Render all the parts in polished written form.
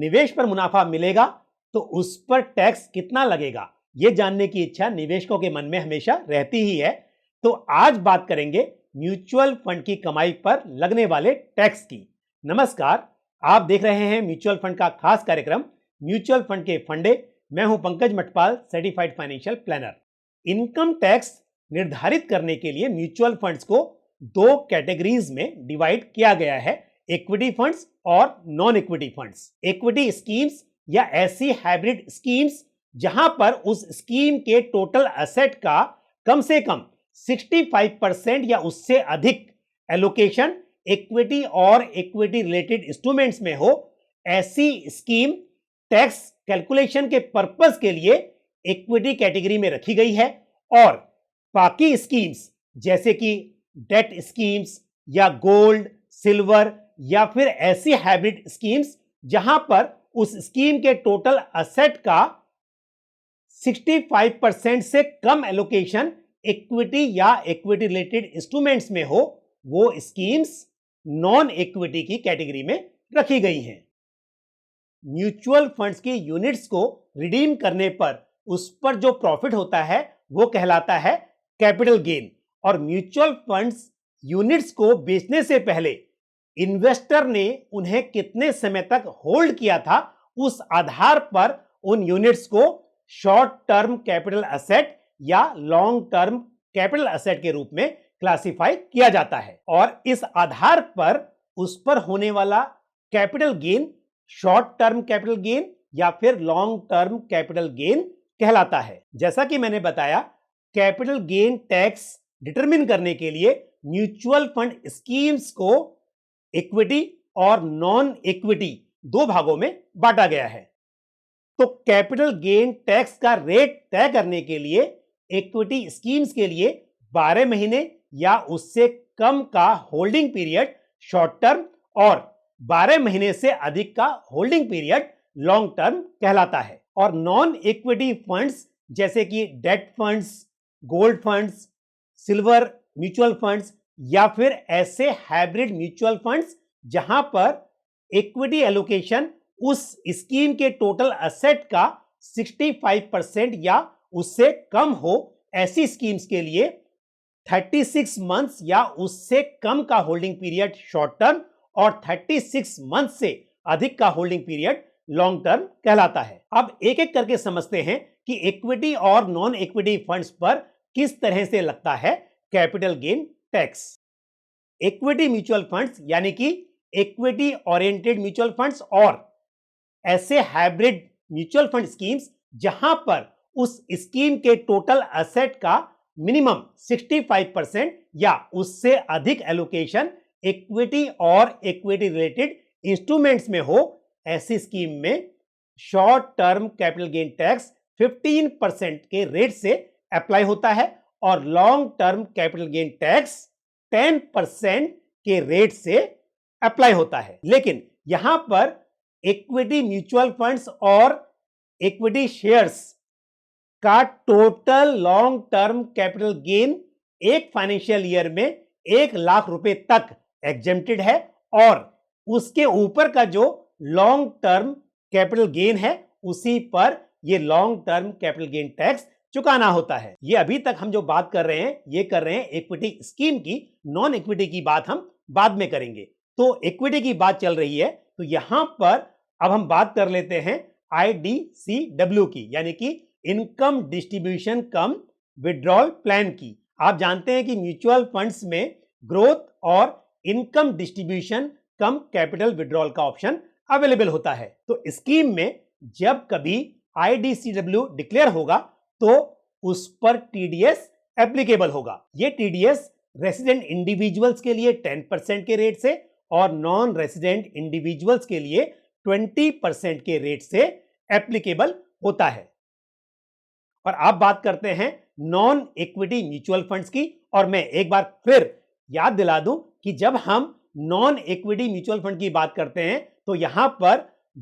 निवेश पर मुनाफा मिलेगा तो उस पर टैक्स कितना लगेगा, यह जानने की इच्छा निवेशकों के मन में हमेशा रहती ही है। तो आज बात करेंगे म्यूचुअल फंड की कमाई पर लगने वाले टैक्स की। नमस्कार, आप देख रहे हैं म्यूचुअल फंड का खास कार्यक्रम म्यूचुअल फंड के फंडे। मैं हूं Pankaj Matpal, certified financial planner. Income tax निर्धारित करने के लिए म्यूचुअल फंड्स को दो कैटेगरीज में डिवाइड किया गया है, इक्विटी फंड्स और non equity funds. Equity schemes या ऐसी हाइब्रिड स्कीम्स जहां पर उस स्कीम के टोटल एसेट का कम से कम 65% या उससे अधिक एलोकेशन इक्विटी और इक्विटी रिलेटेड इंस्ट्रूमेंट्स में हो, ऐसी स्कीम टैक्स कैलकुलेशन के पर्पस के लिए इक्विटी कैटेगरी में रखी गई है। और बाकी स्कीम्स जैसे कि डेट स्कीम्स या गोल्ड, सिल्वर या फिर ऐसी हाइब्रिड स्कीम्स जहां पर उस स्कीम के टोटल एसेट का 65% से कम एलोकेशन इक्विटी या इक्विटी रिलेटेड इंस्ट्रूमेंट्स में हो, वो स्कीम्स नॉन इक्विटी की कैटेगरी में रखी गई हैं। म्यूचुअल फंड्स की यूनिट्स को रिडीम करने पर उस पर जो प्रॉफिट होता है वो कहलाता है कैपिटल गेन। और म्यूचुअल फंड्स यूनिट्स को बेचने से पहले इन्वेस्टर ने उन्हें कितने समय तक होल्ड किया था, उस आधार पर उन यूनिट्स को शॉर्ट टर्म कैपिटल एसेट या लॉन्ग टर्म कैपिटल एसेट के रूप में क्लासिफाई किया जाता है। और इस आधार पर उस पर होने वाला capital gain short term capital gain या फिर लॉन्ग टर्म कैपिटल गेन कहलाता है। जैसा कि मैंने बताया, कैपिटल गेन टैक्स डिटरमिन करने के लिए म्यूचुअल फंड स्कीम्स को इक्विटी और नॉन इक्विटी दो भागों में बांटा गया है। तो कैपिटल गेन टैक्स का रेट तय करने के लिए इक्विटी स्कीम्स के लिए 12 महीने या उससे कम का होल्डिंग पीरियड शॉर्ट टर्म और 12 महीने से अधिक का होल्डिंग पीरियड लॉन्ग टर्म कहलाता है। और नॉन इक्विटी फंड्स जैसे कि date funds, gold funds, silver mutual funds या फिर ऐसे हाइब्रिड म्यूचुअल फंड्स जहां पर इक्विटी एलोकेशन उस स्कीम के टोटल एसेट का 65% या उससे कम हो, ऐसी स्कीम्स के लिए 36 मंथ्स या उससे कम का होल्डिंग पीरियड शॉर्ट टर्म और 36 मंथ से अधिक का होल्डिंग पीरियड लॉन्ग टर्म कहलाता है। अब एक एक करके समझते हैं कि इक्विटी और नॉन इक्विटी फंड्स पर किस तरह से लगता है capital gain tax. Equity mutual funds यानी कि इक्विटी ओरिएंटेड म्यूचुअल फंड्स और ऐसे हाइब्रिड म्यूचुअल फंड स्कीम्स जहां पर उस स्कीम के टोटल एसेट का मिनिमम 65% या उससे अधिक एलोकेशन इक्विटी और इक्विटी रिलेटेड इंस्ट्रूमेंट्स में हो, ऐसी स्कीम में short term capital gain tax 15% के रेट से अप्लाई होता है और long term capital gain tax 10% के रेट से अप्लाई होता है। लेकिन यहां पर इक्विटी म्यूचुअल फंड्स और इक्विटी शेयर्स का total long term capital gain एक फाइनेंशियल ईयर में 1 लाख रुपए तक एग्जेम्प्टेड है और उसके ऊपर का जो लॉन्ग टर्म कैपिटल गेन है उसी पर यह long term capital gain tax चुकाना होता है। ये अभी तक हम जो बात कर रहे हैं ये कर रहे हैं इक्विटी स्कीम की। नॉन इक्विटी की बात हम बाद में करेंगे। तो इक्विटी की बात चल रही है, तो यहां पर अब हम बात कर लेते हैं IDCW की, यानी कि इनकम डिस्ट्रीब्यूशन कम विड्रॉल प्लान की। आप जानते हैं कि म्यूचुअल फंड्स में ग्रोथ और इनकम डिस्ट्रीब्यूशन कम कैपिटल विड्रॉल का ऑप्शन अवेलेबल होता है। तो स्कीम में जब कभी IDCW डिक्लेयर होगा तो उस पर TDS एप्लीकेबल होगा। यह TDS रेसिडेंट इंडिविजुअल्स के लिए 10% के रेट से और नॉन रेसिडेंट इंडिविजुअल्स के लिए 20% के रेट से एप्लीकेबल होता है। और आप बात करते हैं नॉन इक्विटी म्यूचुअल फंड्स की, और मैं एक बार फिर याद दिला दूं कि जब हम नॉन इक्विटी म्यूचुअल फंड की बात करते हैं तो यहां पर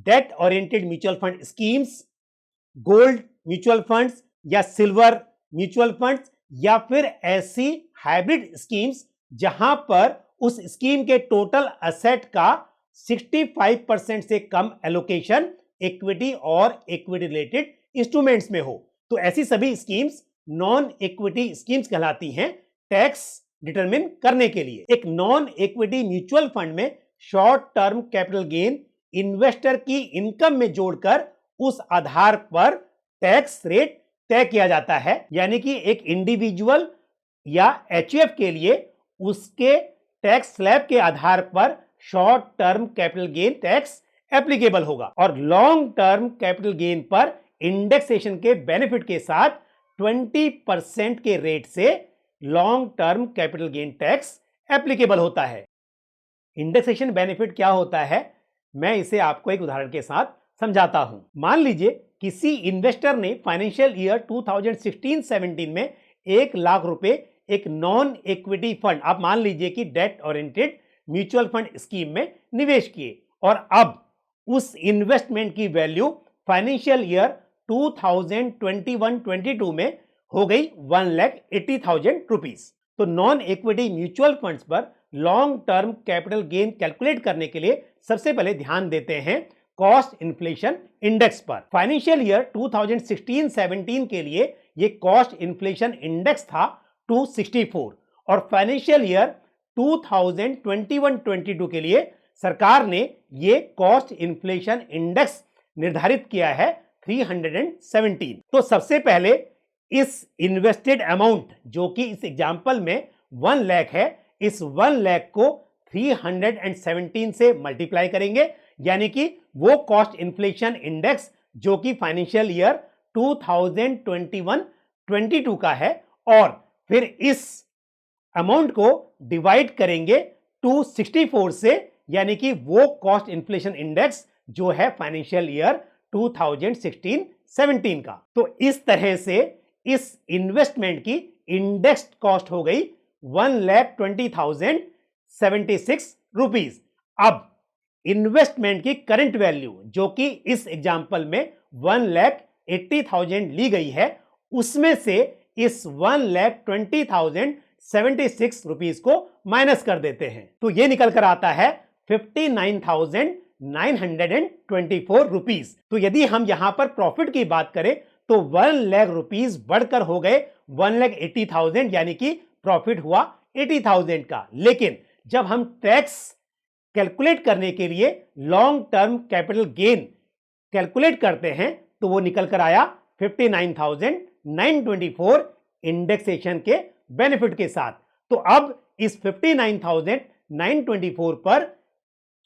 date oriented mutual fund schemes, gold mutual funds या सिल्वर म्यूचुअल फंड्स या फिर ऐसी हाइब्रिड स्कीम्स जहां पर उस स्कीम के टोटल एसेट का 65% से कम एलोकेशन इक्विटी और इक्विटी रिलेटेड इंस्ट्रूमेंट्स में हो, तो ऐसी सभी स्कीम्स नॉन इक्विटी स्कीम्स कहलाती हैं टैक्स डिटरमिन करने के लिए। एक नॉन इक्विटी म्यूचुअल फंड में short term capital gain investor की इनकम में जोड़कर उस आधार पर टैक्स रेट तय किया जाता है, यानी कि एक इंडिविजुअल या एचयूएफ के लिए उसके टैक्स स्लैब के आधार पर short term capital gain tax applicable होगा और लॉन्ग टर्म कैपिटल गेन पर इंडेक्सेशन के बेनिफिट के साथ 20% के रेट से long term capital gain tax applicable होता है। इंडेक्सेशन बेनिफिट क्या होता है, मैं इसे आपको एक उदाहरण के साथ समझाता हूं। मान लीजिए किसी इन्वेस्टर ने फाइनेंशियल ईयर 2016-17 में 1 लाख रुपए एक नॉन इक्विटी फंड, आप मान लीजिए कि date oriented mutual fund scheme में निवेश किए और अब उस इन्वेस्टमेंट की वैल्यू फाइनेंशियल ईयर 2021-22 में हो गई 1,80,000 रुपीज। तो नॉन इक्विटी म्यूचुअल फंड्स पर long term capital gain calculate करने के लिए सबसे पहले ध्यान देते हैं कॉस्ट इन्फ्लेशन इंडेक्स पर। फाइनेंशियल ईयर 2016-17 के लिए ये कॉस्ट इन्फ्लेशन इंडेक्स था 264 और फाइनेंशियल ईयर 2021-22 के लिए सरकार ने ये कॉस्ट इन्फ्लेशन इंडेक्स निर्धारित किया है 317। तो सबसे पहले इस इन्वेस्टेड अमाउंट जो कि इस एग्जांपल में 1 लाख है, इस 1 लाख को 317 से मल्टीप्लाई करेंगे, यानी कि वो कॉस्ट इन्फ्लेशन इंडेक्स जो कि फाइनेंशियल ईयर 2021-22 का है और फिर इस अमाउंट को डिवाइड करेंगे 264 से, यानी कि वो कॉस्ट इन्फ्लेशन इंडेक्स जो है फाइनेंशियल ईयर 2016-17 का। तो इस तरह से इस इन्वेस्टमेंट की इंडेक्स्ड कॉस्ट हो गई 1,20,076 रुपीज। अब इन्वेस्टमेंट की करंट वैल्यू जो कि इस एग्जांपल में 1,80,000 ली गई है, उसमें से इस 1,20,076 रुपीज को माइनस कर देते हैं, तो यह निकल कर आता है 59,924 रुपीज। तो यदि हम यहां पर प्रॉफिट की बात करें तो 1 लाख रुपीज बढ़कर हो गए 1,80,000, यानी कि प्रॉफिट हुआ 80,000 का। लेकिन जब हम टैक्स कैलकुलेट करने के लिए long term capital gain calculate करते हैं तो वो निकल कर आया 59,924 इंडेक्सेशन के बेनिफिट के साथ। तो अब इस 59,924 पर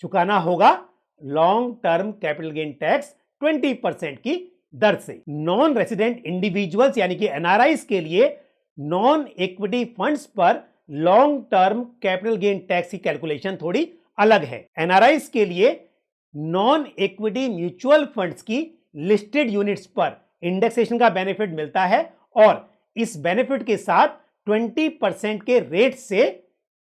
चुकाना होगा long term capital gain tax 20% की दर से। नॉन रेसिडेंट इंडिविजुअल्स यानी कि एनआरआईज के लिए नॉन इक्विटी फंड्स पर long term capital gain tax की कैलकुलेशन थोड़ी अलग है। एनआरआईज के लिए नॉन इक्विटी म्यूचुअल फंड्स की लिस्टेड यूनिट्स पर इंडेक्सेशन का बेनिफिट मिलता है और इस बेनिफिट के साथ 20% के रेट से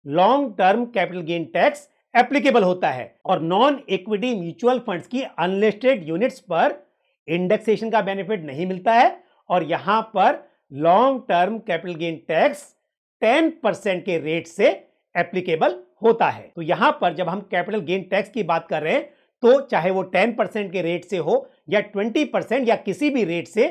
long term capital gain tax applicable होता है और नॉन इक्विटी म्यूचुअल फंड्स की अनलिस्टेड यूनिट्स पर इंडेक्सेशन का बेनिफिट नहीं मिलता है और यहां पर long term capital gain tax 10% के रेट से एप्लीकेबल होता है। तो यहां पर जब हम कैपिटल गेन टैक्स की बात कर रहे हैं तो चाहे वो 10% के रेट से हो या 20% या किसी भी रेट से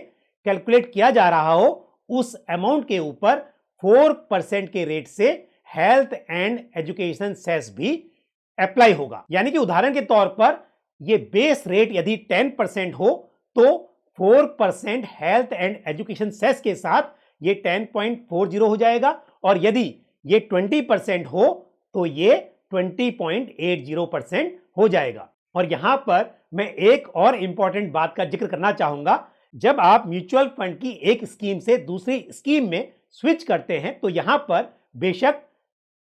कैलकुलेट किया जा रहा हो, उस अमाउंट के ऊपर 4% के रेट से हेल्थ एंड एजुकेशन सेस भी अप्लाई होगा। यानी कि उदाहरण के तौर पर ये बेस रेट यदि 10% हो तो 4% हेल्थ एंड एजुकेशन सेस के साथ ये 10.40 हो जाएगा और यदि ये 20% हो तो ये 20.80% हो जाएगा। और यहां पर मैं एक और इंपॉर्टेंट बात का जिक्र करना चाहूंगा। जब आप म्यूचुअल फंड की एक स्कीम से दूसरी स्कीम में स्विच करते हैं तो यहां पर बेशक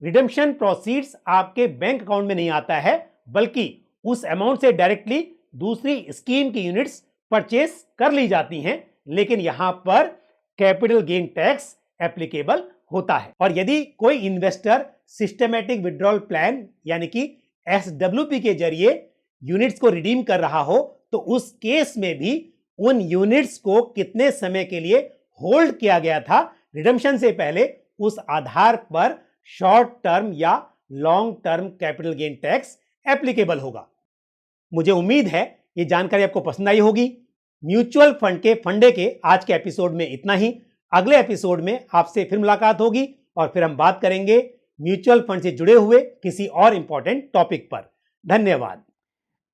रिडेम्पशन प्रोसीड्स आपके बैंक अकाउंट में नहीं आता है, बल्कि उस अमाउंट से डायरेक्टली दूसरी स्कीम की यूनिट्स परचेस कर ली जाती हैं, लेकिन यहां पर कैपिटल गेन टैक्स एप्लीकेबल होता है। और यदि कोई इन्वेस्टर सिस्टमैटिक विड्रॉल प्लान यानी कि SWP के जरिए यूनिट्स को रिडीम कर रहा हो तो उस केस में भी उन यूनिट्स को कितने समय के लिए होल्ड किया गया था रिडेम्पशन से पहले, उस आधार पर शॉर्ट टर्म या long term capital gain tax applicable होगा। मुझे उम्मीद है ये जानकारी आपको पसंद आई होगी। म्यूचुअल फंड के फंडे के आज के एपिसोड में इतना ही। अगले एपिसोड में आपसे फिर मुलाकात होगी और फिर हम बात करेंगे म्यूचुअल फंड से जुड़े हुए किसी और इंपॉर्टेंट टॉपिक पर। धन्यवाद।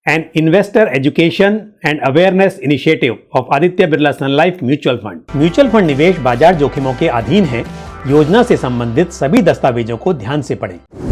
An investor education and awareness initiative of Aditya Birla Sun Life mutual fund. Mutual fund निवेश बाजार जोखिमों के अधीन है। योजना से संबंधित सभी दस्तावेजों को ध्यान से पढ़ें।